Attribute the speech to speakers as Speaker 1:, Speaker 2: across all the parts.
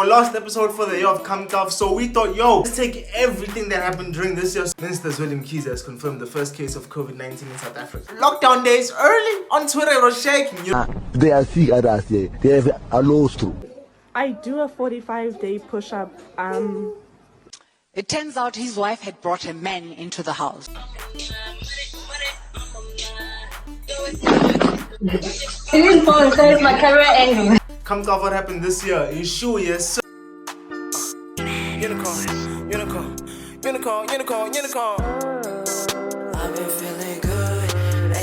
Speaker 1: Our last episode for the year of Cav'd, so we thought, yo, let's take everything that happened during this year. Minister Willem Keys has confirmed the first case of COVID-19 in South Africa. Lockdown days early on Twitter, it was shaking.
Speaker 2: They are sick at us, they have Alostro.
Speaker 3: I do a 45-day push-up.
Speaker 4: It turns out his wife had brought a man into the house.
Speaker 5: It is fun, so it's my camera angle.
Speaker 1: Cav'd, what happened this year? You sure? Yes, sir. Unicorn. I've been feeling good,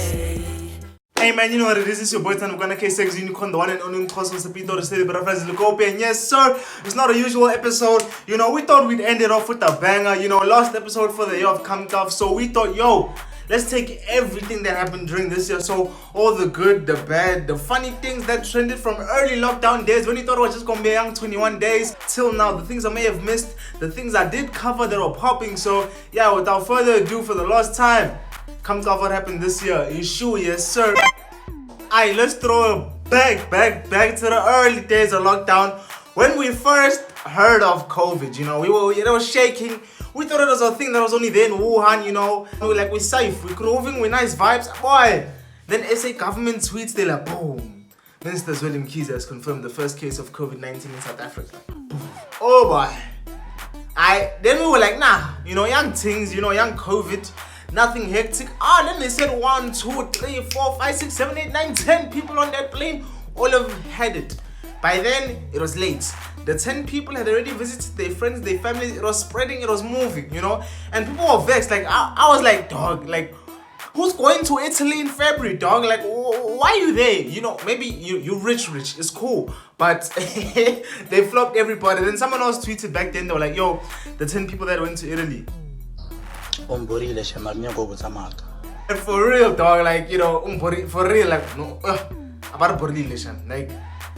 Speaker 1: Hey man, you know what it is? It's your boy Tanukana Segzy Unicorn, the one and only Cosmos Sapito, the state of and yes sir, it's not a usual episode. You know, we thought we'd end it off with a banger. You know, last episode for the year of Cav'd, so we thought, yo, let's take everything that happened during this year. So all the good, the bad, the funny things that trended from early lockdown days when you thought it was just gonna be a young 21 days till now, the things I may have missed, the things I did cover that were popping. So yeah, without further ado, for the last time, Cav'd, what happened this year? You sure? Yes sir. Alright, let's throw it back to the early days of lockdown when we first heard of COVID. You know, it was shaking. We thought it was a thing that was only there in Wuhan, you know. We were like, we're safe, we're moving, we're nice vibes. Boy, then SA government tweets, they're like, boom. Minister Willem Keys has confirmed the first case of COVID-19 in South Africa. Boom. Oh boy. Then we were like, nah, you know, young things, you know, young COVID, nothing hectic. Then they said 1, 2, 3, 4, 5, 6, 7, 8, 9, 10 people on that plane, all of them had it. By then, it was late. The 10 people had already visited their friends, their families. It was spreading, it was moving, you know. And people were vexed. Like, I was like, dog, like, who's going to Italy in February, dog? Like, why are you there? You know, maybe you're rich, it's cool. But they flopped everybody. Then someone else tweeted back then, they were like, yo, the 10 people that went to Italy. And for real, dog, like, you know, for real, like, no, about like,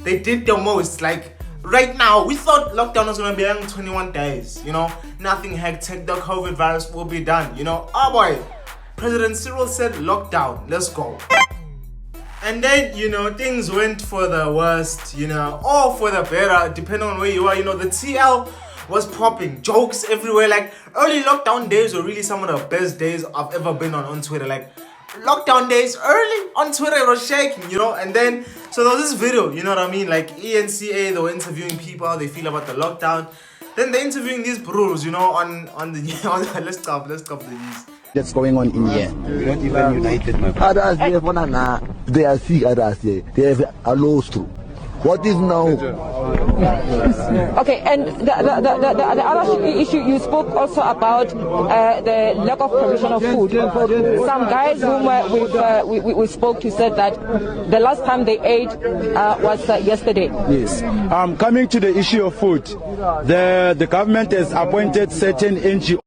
Speaker 1: they did the most. Like, right now, we thought lockdown was gonna be 21 days, you know, nothing hectic, the COVID virus will be done, you know. Oh boy, President Cyril said lockdown, let's go. And then, you know, things went for the worst, you know, or for the better, depending on where you are. You know, the TL was popping, jokes everywhere. Like, early lockdown days were really some of the best days I've ever been on Twitter. Like, lockdown days early on Twitter, it was shaking, you know. And then, so there was this video, you know what I mean, like ENCA, they were interviewing people how they feel about the lockdown. Then they're interviewing these bros, you know, on the let's stop the news.
Speaker 2: That's going on in here.
Speaker 6: We're not even united, my brother.
Speaker 2: Others, they are sick at us, they have Alostro. What is now?
Speaker 7: Okay, and the other issue, you spoke also about the lack of provision of food. Some guys whom we spoke to said that the last time they ate was yesterday.
Speaker 6: Yes. Coming to the issue of food, the government has appointed certain NGOs.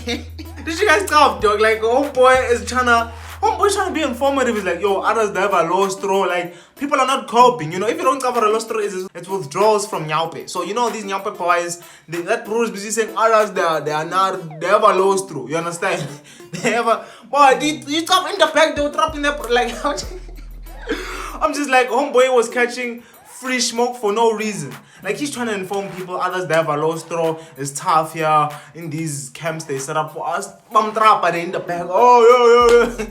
Speaker 1: Did you guys stop, dog? Like, homeboy is trying to be informative. It's like, yo, others they have Alostro. Like, people are not coping. You know, if you don't cover Alostro, it's withdrawals from Nyaupe. So, you know, these Nyaupe boys, that bro is busy saying others they have Alostro. You understand? They have a boy. You come in the back, they will drop in there. Like, I'm just like, homeboy was catching free smoke for no reason. Like, he's trying to inform people others they have Alostro. It's tough here in these camps they set up for us. Bum trap in the back. Oh yo.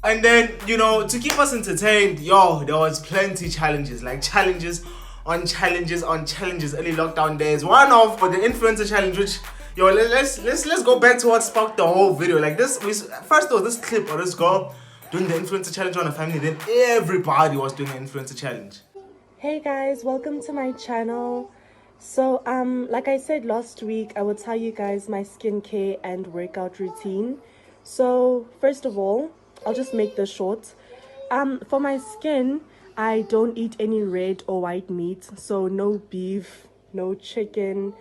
Speaker 1: And then, you know, to keep us entertained, yo, there was plenty challenges, like challenges on challenges on challenges early lockdown days. One of the influencer challenge, which, yo, let's go back to what sparked the whole video. Like this, first there was this clip of this girl doing the influencer challenge on a family. Then everybody was doing the influencer challenge.
Speaker 3: Hey guys, welcome to my channel. So like I said last week, I will tell you guys my skincare and workout routine. So first of all, I'll just make this short. For my skin, I don't eat any red or white meat, so no beef, no chicken,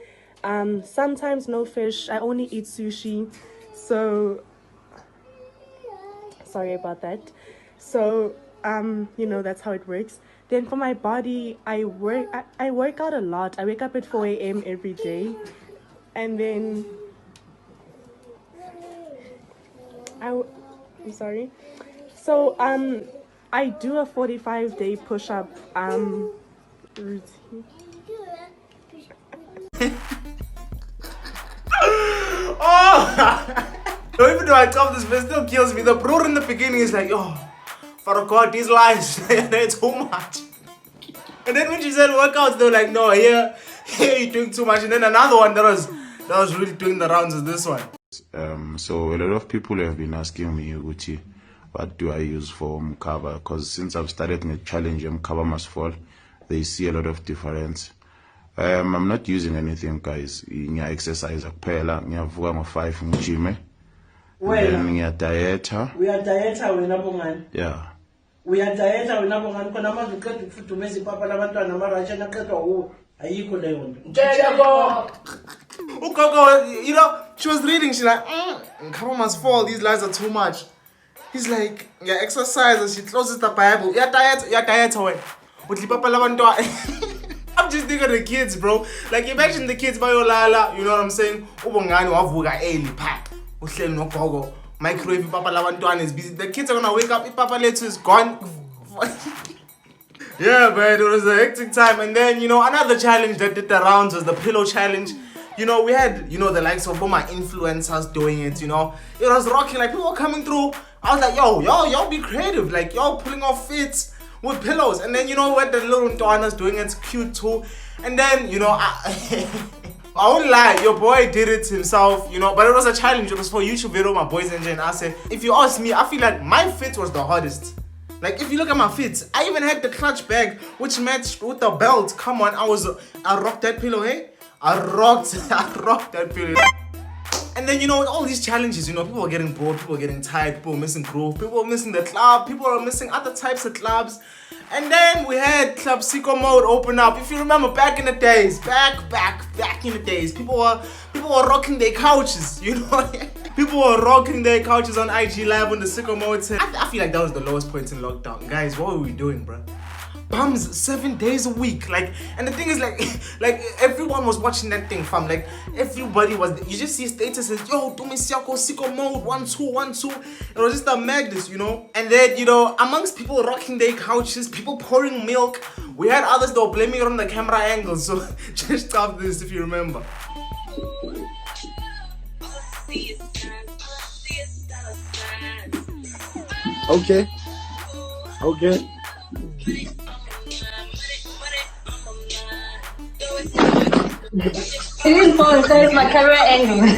Speaker 3: sometimes no fish. I only eat sushi, so sorry about that. So you know, that's how it works. Then for my body, I work out a lot. I wake up at 4 a.m. every day, and then I'm sorry. So I do a 45-day push-up routine.
Speaker 1: Oh! Even though I tell this, it still kills me. The bro in the beginning is like, oh, for God, these lies, they're too much. And then when she said workouts, they were like, no, here you're doing too much. And then another one that was really doing the rounds is this one.
Speaker 8: So a lot of people have been asking me, Uchi, what do I use for cover? Because since I've started the challenge, cover must fall, they see a lot of difference. I'm not using anything, guys. Ngiya exercise kuphela, ngiyavuka ngo5 ngijime. Then ngiya dieta.
Speaker 9: We are dieta wena bongani.
Speaker 8: Yeah.
Speaker 9: We are dieta wena bongani khona manje uqeda ukufudumeza ipapa labantwana namarasha naqedwa wo ayikho leyo nto. Ngiyabo.
Speaker 1: Ugogo, you know, she was reading, she's like, cover must fall, these lies are too much. He's like, yeah, exercise, and she closes the Bible. Yeah, diet away. I'm just thinking of the kids, bro. Like, imagine the kids by your lala, you know what I'm saying? Ubongani wavuga early pack. Uhleli no gogo. Microwave papa labantwana is busy. The kids are gonna wake up, if papa Letu is gone. Yeah, but it was a hectic time. And then, you know, another challenge that did the rounds was the pillow challenge. You know, we had, you know, the likes of all my influencers doing it, you know. It was rocking, like, people were coming through. I was like, y'all be creative. Like, y'all pulling off fits with pillows. And then, you know, what the little Ntoanas doing, it's cute too. And then, you know, I won't lie, your boy did it himself, you know. But it was a challenge. It was for YouTube video, my boys and I said, if you ask me, I feel like my fit was the hardest. Like, if you look at my fits, I even had the clutch bag, which matched with the belt. Come on, I rocked that pillow, hey? I rocked that pillow. And then, you know, with all these challenges, you know, people are getting bored, people are getting tired, people are missing groove, people are missing the club, people are missing other types of clubs. And then we had Club Seeco mode open up. If you remember back in the days, back in the days, people were rocking their couches, you know. People were rocking their couches on IG Live when the Seeco mode said. I feel like that was the lowest point in lockdown. Guys, what were we doing, bro? Bums 7 days a week, like, and the thing is, like everyone was watching that thing, fam. Like, everybody was, you just see statuses, yo, Tumi Seeco, Seeco mode, 1-2. It was just a madness, you know. And then, you know, amongst people rocking their couches, people pouring milk, we had others that were blaming it on the camera angle. So just stop this if you remember.
Speaker 2: Okay.
Speaker 5: It didn't fall, so it's my camera angle.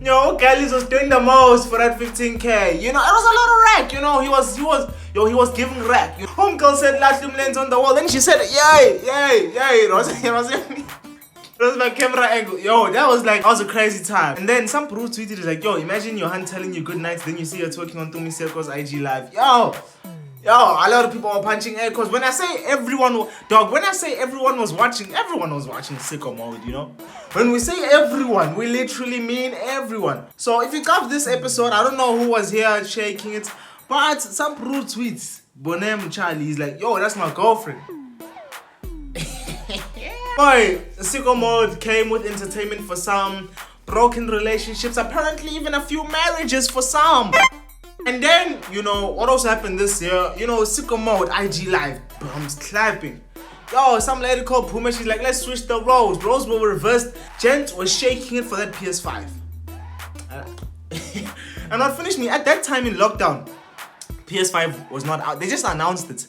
Speaker 1: Yo, Gallis was doing the most for that 15K. You know, it was a lot of rack. You know, he was giving rack. Homegirl said last lens on the wall. Then she said, yay. It was my camera angle. Yo, that was a crazy time. And then some bro tweeted, like, yo, imagine your hand telling you good nights, then you see her twerking on Tumi Seeco's IG Live. Yo, a lot of people were punching air. Because when I say everyone was watching Seeco mode, you know. When we say everyone, we literally mean everyone. So if you got this episode, I don't know who was here shaking it, but some bro tweets, Bonem Charlie is like, yo, that's my girlfriend. Boy, Seeco mode came with entertainment for some, broken relationships, apparently even a few marriages for some. And then, you know, what also happened this year, you know, Seeco mode, IG Live, bums clapping. Yo, some lady called Phume, she's like, let's switch the roles. Roles were reversed. Gents was shaking it for that PS5. And not finish me, at that time in lockdown, PS5 was not out. They just announced it.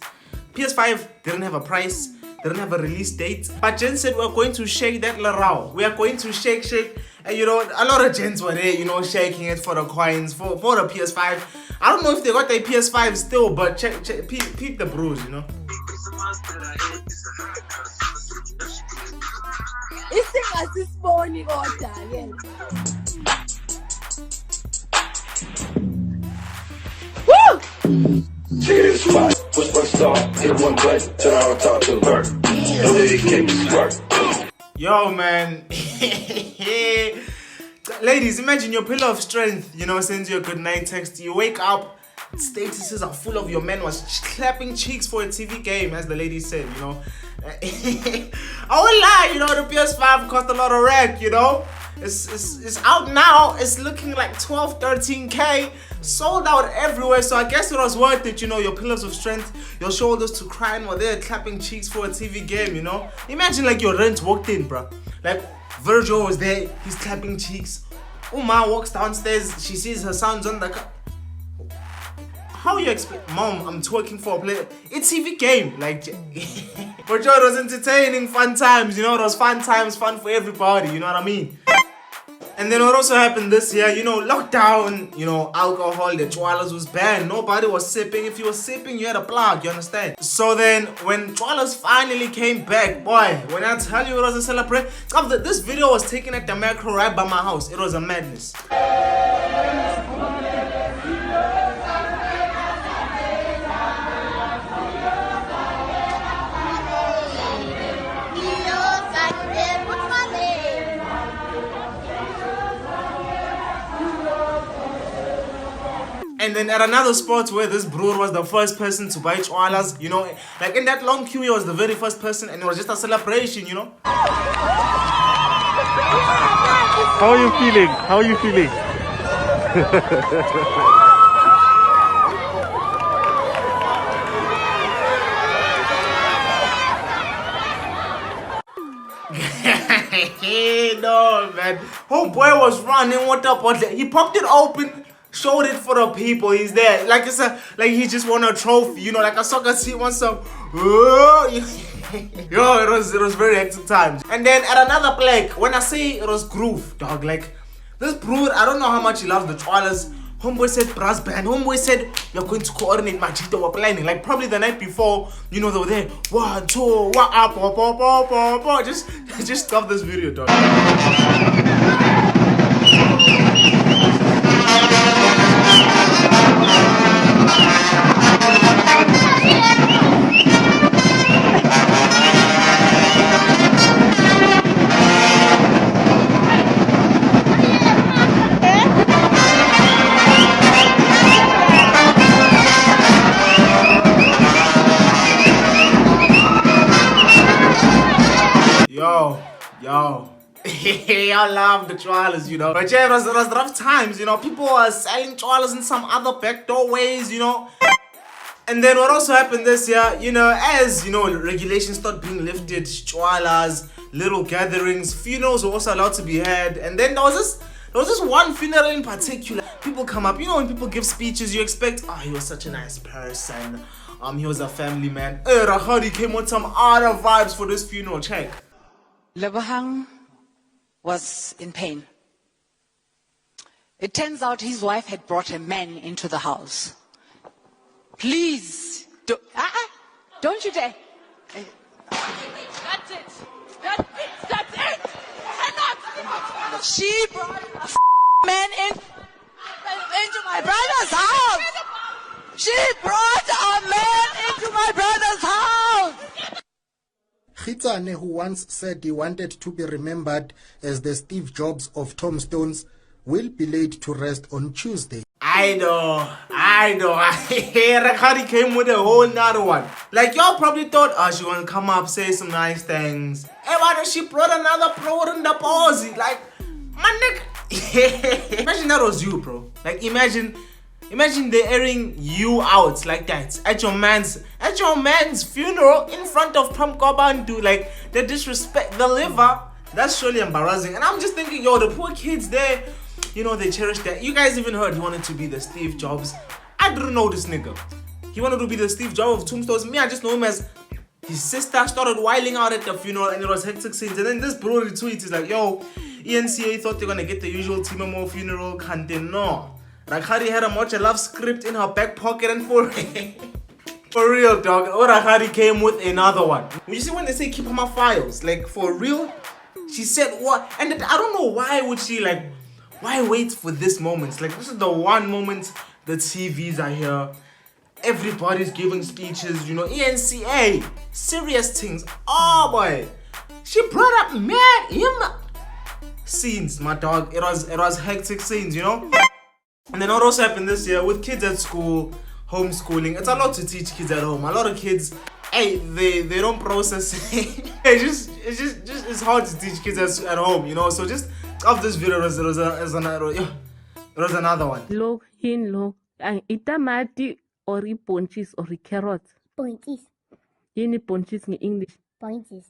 Speaker 1: PS5 didn't have a price, didn't have a release date. But gents said, we're going to shake that larao. We are going to shake. And you know, a lot of gents were there, you know, shaking it for the coins, for the PS5. I don't know if they got their PS5 still, but peep the bros, you know.
Speaker 10: Woo! Cheers, spot, push my star, hit one button, turn on top to the bird. No way it came to squirt.
Speaker 1: Yo, man. Ladies, imagine your pillar of strength, you know, sends you a good night text. You wake up, statuses are full of your man was clapping cheeks for a TV game, as the lady said, you know. I won't lie, you know, the PS5 cost a lot of rack, you know. It's out now. It's looking like 12, 13K. Sold out everywhere. So I guess it was worth it, you know, your pillars of strength, your shoulders to cry while they're clapping cheeks for a TV game, you know. Imagine like your rent walked in, bro. Like Virgil was there, he's clapping cheeks. Uma walks downstairs, she sees her sons on the How you explain? Mom, I'm twerking for a player. It's TV game, like. But yo, it was entertaining, fun times, you know. It was fun times, fun for everybody, you know what I mean? And then what also happened this year, you know, lockdown, you know, alcohol, the chwalas was banned. Nobody was sipping. If you were sipping, you had a plug, you understand? So then, when chwalas finally came back, boy, when I tell you it was a celebration, this video was taken at the macro right by my house. It was a madness. And then at another spot where this broer was the first person to buy chwalas, you know, like in that long queue, he was the very first person, and it was just a celebration, you know.
Speaker 11: How are you feeling? How are you feeling?
Speaker 1: No, man. Homeboy was running, what up? He popped it open. Showed it for the people. He's there, like it's like he just won a trophy, you know, like a soccer team wants some. Yo, it was very hectic times. And then at another play, when I say it was groove, dog, like this brood, I don't know how much he loves the chwalas. Homeboy said brass band. Homeboy said you're going to coordinate Majito. We're planning, like probably the night before, you know, they were there. 1, 2, what up, just stop this video, dog. Yo. I love the chwalas, you know. But yeah, it was rough times, you know. People are selling chwalas in some other backdoor ways, you know. And then what also happened this year, you know, as, you know, regulations start being lifted, chwalas, little gatherings, funerals were also allowed to be had. And then there was this one funeral in particular. People come up, you know, when people give speeches, you expect, oh, he was such a nice person. He was a family man. Rakgadi came with some other vibes for this funeral, check.
Speaker 4: Lebohang was in pain. It turns out his wife had brought a man into the house. Please, don't you dare. That's it. That's it. Cannot. She brought a man into my brother's house. She brought a man into my brother's house.
Speaker 12: Khitsane, who once said he wanted to be remembered as the Steve Jobs of tombstones, will be laid to rest on Tuesday.
Speaker 1: I know. Rakgadi came with a whole nother one. Like, y'all probably thought, oh, she gonna come up, say some nice things. Hey, why she brought another pro in the pause? Like, my nigga. Imagine that was you, bro. Like, imagine they're airing you out like that at your man's funeral in front of Pamkobandu. Like, the disrespect, the liver, that's surely embarrassing. And I'm just thinking, yo, the poor kids there, you know, they cherish that. You guys even heard he wanted to be the Steve Jobs. I didn't know this nigga. He wanted to be the Steve Jobs of tombstones. Me, I just know him as his sister started whiling out at the funeral, and it was hectic scenes. And then this bro retweets, is like, yo, ENCA thought they're gonna get the usual Timamo funeral. Can't they? No. Rakgadi had a much love script in her back pocket, and for real, dog. Oh, Rakgadi came with another one. You see when they say keep my files, like for real, she said what? And I don't know why would she like, why wait for this moment? Like, this is the one moment the TVs are here. Everybody's giving speeches, you know, ENCA, serious things. Oh boy, she brought up mad scenes, my dog. It was hectic scenes, you know. And then what also happened this year with kids at school, homeschooling. It's a lot to teach kids at home. A lot of kids, hey, they don't process it. It's hard to teach kids at home, you know. So just Of this video, there was another one.
Speaker 13: Look, look. Itamati or ponchis or carrots.
Speaker 14: Ponchis.
Speaker 13: Yini ponchis in English.
Speaker 14: Ponchis.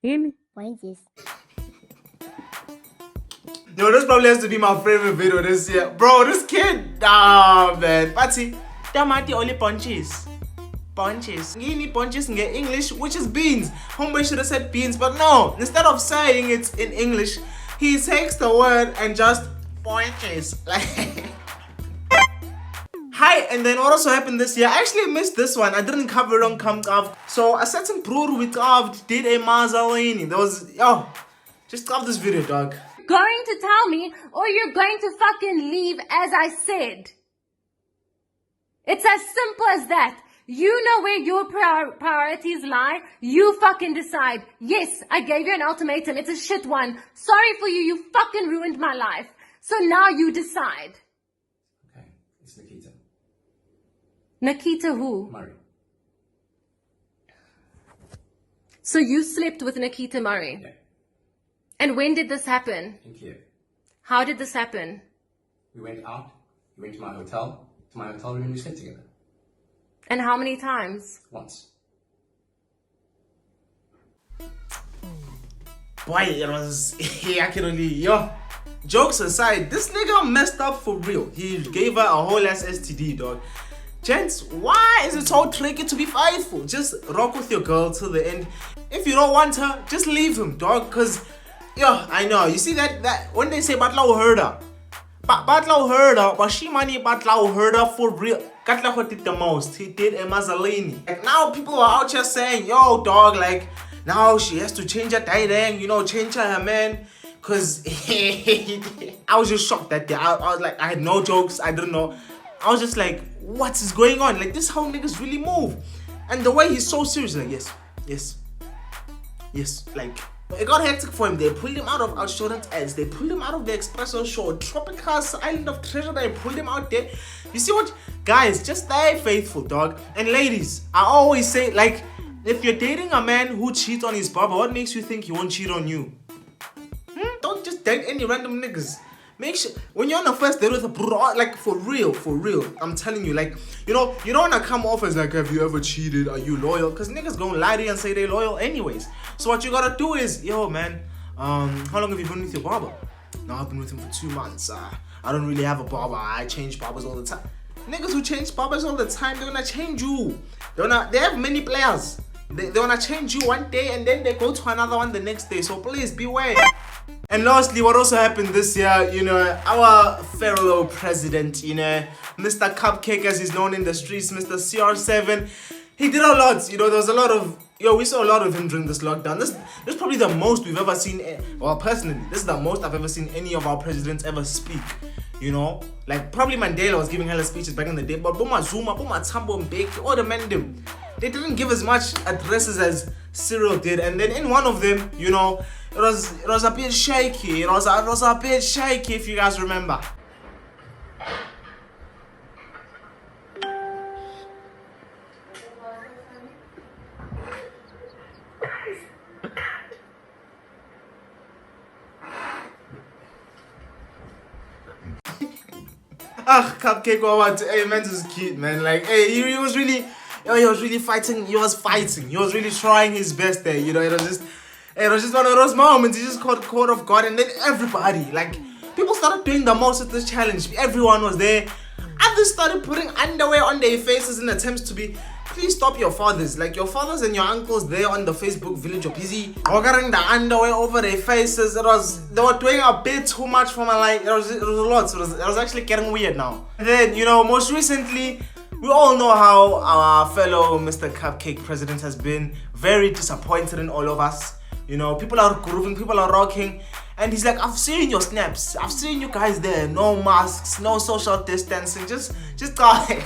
Speaker 13: Yini?
Speaker 14: Ponchis.
Speaker 1: Yo, this probably has to be my favorite video this year. Bro, this kid, man. Pati, tamati only ponchis. Ponchis. Yini ponchis in English, which is beans. Homeboy should have said beans, but no. Instead of saying it in English, he takes the word and just ponchis. Like, hi, and then what also happened this year? I actually missed this one. I didn't cover it on Cav'd. So a certain broer with Cav'd did a maaany. There was, yo, just Cav'd this video, dog.
Speaker 14: Going to tell me, or you're going to fucking leave as I said. It's as simple as that. You know where your priorities lie. You fucking decide. Yes, I gave you an ultimatum. It's a shit one. Sorry for you. You fucking ruined my life. So now you decide.
Speaker 15: Okay, it's Nikita.
Speaker 14: Nikita who?
Speaker 15: Murray.
Speaker 14: So you slept with Nikita Murray?
Speaker 15: Yeah.
Speaker 14: And when did this happen?
Speaker 15: In Kiev.
Speaker 14: How did this happen?
Speaker 15: We went out. We went to my hotel room, and we slept together.
Speaker 14: And how many times?
Speaker 15: Once.
Speaker 1: Boy, it was, I can only, yo. Jokes aside, this nigga messed up for real. He gave her a whole ass STD, dog. Gents, why is it so tricky to be faithful? Just rock with your girl till the end. If you don't want her, just leave him, dog. Cause, yo, I know. You see that when they say Batla heard her. Batla heard her, but she money Batla heard her for real. Katlego did the most. He did a maaany. Like now people are out here saying, yo, dog, like now she has to change her diet, you know, change her man. Cause I was just shocked that day. I was like, I had no jokes. I didn't know. I was just like, what is going on? Like, this is how niggas really move. And the way he's so serious, like, yes. Like, it got hectic for him. They pulled him out of OutSurance ads. They pulled him out of the Espresso show. Tropical's Island of Treasure, they pulled him out there. You see what? Guys, just stay faithful, dog. And ladies, I always say, like, if you're dating a man who cheats on his barber, what makes you think he won't cheat on you? Don't just date any random niggas. Make sure when you're on a first date with a bro, like for real, I'm telling you, like, you know, you don't wanna come off as like, have you ever cheated? Are you loyal? Cause niggas gonna lie to you and say they're loyal anyways. So what you gotta do is, yo man, how long have you been with your barber? No, I've been with him for 2 months. I don't really have a barber. I change barbers all the time. Niggas who change barbers all the time, they're gonna change you. They have many players. They wanna change you one day and then they go to another one the next day. So please beware. And lastly, what also happened this year, you know, our fellow president, you know, Mr. Cupcake as he's known in the streets, Mr. CR7, he did a lot, you know, there was a lot of, we saw a lot of him during this lockdown. This is probably the most we've ever seen, well, personally, this is the most I've ever seen any of our presidents ever speak, you know. Like, probably Mandela was giving hella speeches back in the day, but Boma Zuma, Boma Tambo Mbeki, all the men them, they didn't give as much addresses as Cyril did. And then in one of them, you know, it was a bit shaky. It was a bit shaky, if you guys remember. Cupcake, what? Hey, man, this is cute, man. Like, hey, he was really fighting. He was really trying his best there. You know, it was just one of those moments. He just caught off guard, and then everybody, like, people started doing the most of this challenge. Everyone was there. Others started putting underwear on their faces in attempts to be. Please stop your fathers. Like, your fathers and your uncles there on the Facebook village are busy wearing the underwear over their faces. They were doing a bit too much for my life. It was a lot. So it was actually getting weird now. And then, you know, most recently, we all know how our fellow Mr. Cupcake president has been very disappointed in all of us. You know, people are grooving, people are rocking. And he's like, I've seen your snaps. I've seen you guys there. No masks, no social distancing. Just die.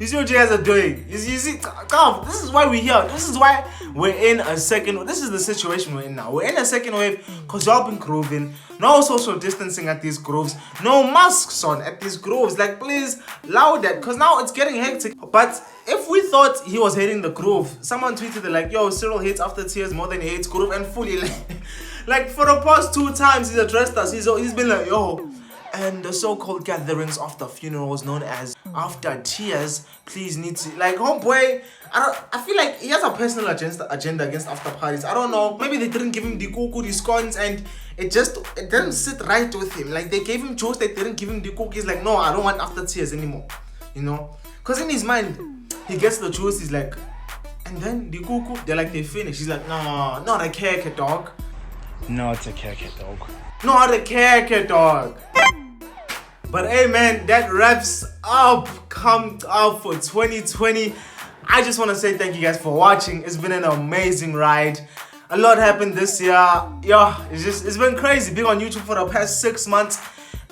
Speaker 1: You see what you guys are doing? You see, come, this is why we're here. This is why we're in a second. This is the situation we're in now. We're in a second wave because y'all been grooving. No social distancing at these grooves. No masks on at these grooves. Like, please, allow that, because now it's getting hectic. But if we thought he was hating the groove, someone tweeted it like, yo, Cyril hates After Tears more than he hates groove, and fully like for the past 2 times he's addressed us, he's been like, yo, and the so-called gatherings after funerals known as After Tears, please need to, like, homeboy, I feel like he has a personal agenda against after parties. I don't know, maybe they didn't give him the kuku, the scones, and it didn't sit right with him. Like, they gave him juice, they didn't give him the cookies. Like, no, I don't want After Tears anymore, you know, because in his mind he gets the juice, he's like, and then the kuku, they're like, they finish. He's like, no, not a keke, dog.
Speaker 11: No, it's a keke, dog.
Speaker 1: Not a keke, dog. But hey man, that wraps up Cav'd Up for 2020. I just want to say thank you guys for watching. It's been an amazing ride. A lot happened this year. Yeah, it's been crazy. Being on YouTube for the past 6 months.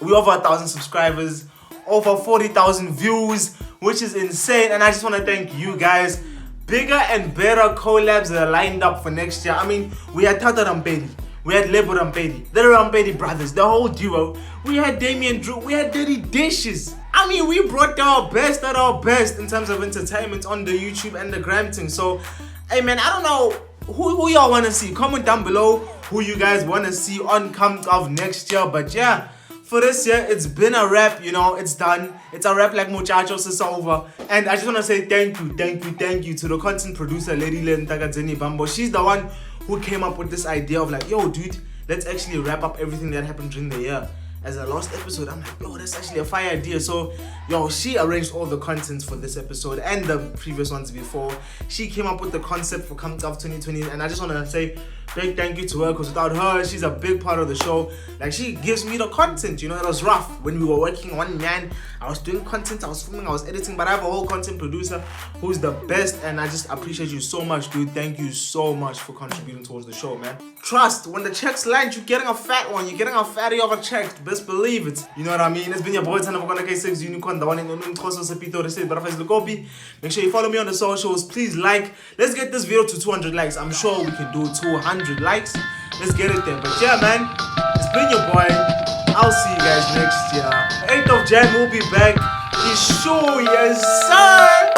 Speaker 1: We over 1,000 subscribers, over 40,000 views, which is insane. And I just want to thank you guys. Bigger and better collabs that are lined up for next year. I mean, we had Tata Rampedi, we had Lebo Rampedi, the Rampedi brothers, the whole duo. We had Damien Drew, we had Dirty Dishes. I mean, we brought our best at our best in terms of entertainment on the YouTube and the gram thing. So, hey man, I don't know who y'all want to see. Comment down below who you guys want to see on Cav'd Up next year. But yeah, for this year, it's been a wrap, you know, it's done. It's a wrap like muchachos, it's over. And I just want to say thank you to the content producer, Lady Ntagadzeni Bambo. She's the one who came up with this idea of like, yo, dude, let's actually wrap up everything that happened during the year as a last episode. I'm like, yo, that's actually a fire idea. So, yo, she arranged all the contents for this episode and the previous ones before. She came up with the concept for Cav'd Up 2020, and I just want to say big thank you to her, because without her, she's a big part of the show. Like, she gives me the content, you know. It was rough when we were working one man. I was doing content, I was filming, I was editing, but I have a whole content producer who's the best, and I just appreciate you so much, dude. Thank you so much for contributing towards the show, man. Trust, when the checks land, you're getting a fat one. You're getting a fatty of a check. Best believe it. You know what I mean? It's been your boy, Segzy Unicorn, the one in the Make sure you follow me on the socials. Please like. Let's get this video to 200 likes. I'm sure we can do 200 likes. Let's get it there. But yeah, man, it's been your boy. I'll see you guys next year. 8th of Jan, we'll be back. It's sure, yes, sir.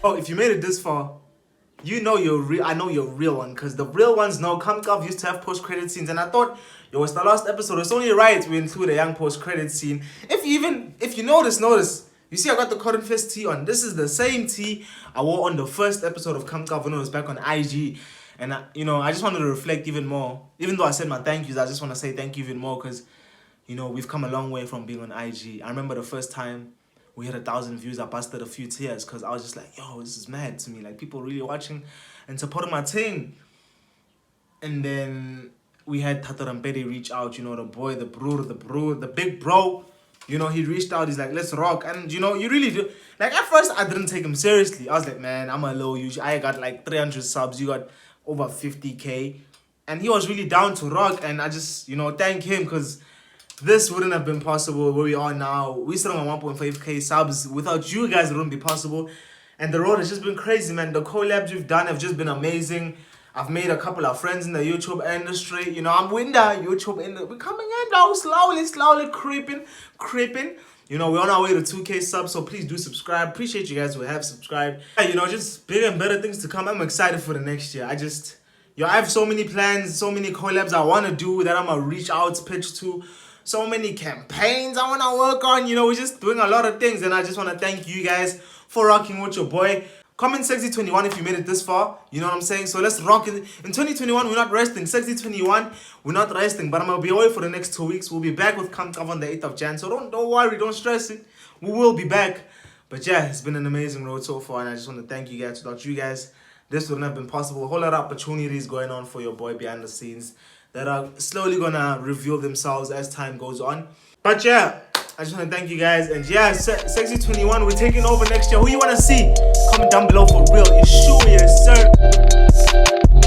Speaker 1: Oh, if you made it this far, you know you're real. I know you're a real one, because the real ones know Cav'd Up used to have post-credit scenes, and I thought, yo, it's the last episode, it's only right we include a young post-credit scene. If you notice, you see I got the Cotton Fest tee on. This is the same tee I wore on the first episode of Cav'd Up when I was back on IG. And I just wanted to reflect even more. Even though I said my thank yous, I just want to say thank you even more, because, you know, we've come a long way from being on IG. I remember the first time we had 1,000 views, I busted a few tears, because I was just like, yo, this is mad to me. Like, people really watching and supporting my thing. And then we had Tata Rampedi reach out, you know, the boy, the big bro. You know, he reached out, he's like, let's rock. And, you know, you really do. Like, at first, I didn't take him seriously. I was like, man, I'm a low user. I got like 300 subs. You got over 50K. And he was really down to rock. And I just, you know, thank him, because this wouldn't have been possible where we are now. We still on 1.5K subs. Without you guys, it wouldn't be possible. And the road has just been crazy, man. The collabs we've done have just been amazing. I've made a couple of friends in the YouTube industry. You know, I'm in the YouTube industry. We're coming in now, slowly creeping. You know, we're on our way to 2K subs, so please do subscribe. Appreciate you guys who have subscribed. You know, just bigger and better things to come. I'm excited for the next year. I have so many plans, so many collabs I want to do that I'm going to reach out, pitch to. So many campaigns I want to work on. You know, we're just doing a lot of things, and I just want to thank you guys for rocking with your boy. Comment Segzy21 if you made it this far. You know what I'm saying? So let's rock it. In 2021, we're not resting. Segzy21, we're not resting. But I'm going to be away for the next 2 weeks. We'll be back with Cav'd Up on the 8th of Jan. So don't worry, don't stress it. We will be back. But yeah, it's been an amazing road so far. And I just want to thank you guys. Without you guys, this wouldn't have been possible. A whole lot of opportunities going on for your boy behind the scenes that are slowly going to reveal themselves as time goes on. But yeah, I just want to thank you guys. And yeah, Segzy21, we're taking over next year. Who you want to see? Comment down below for real. It's sure, yes, sir.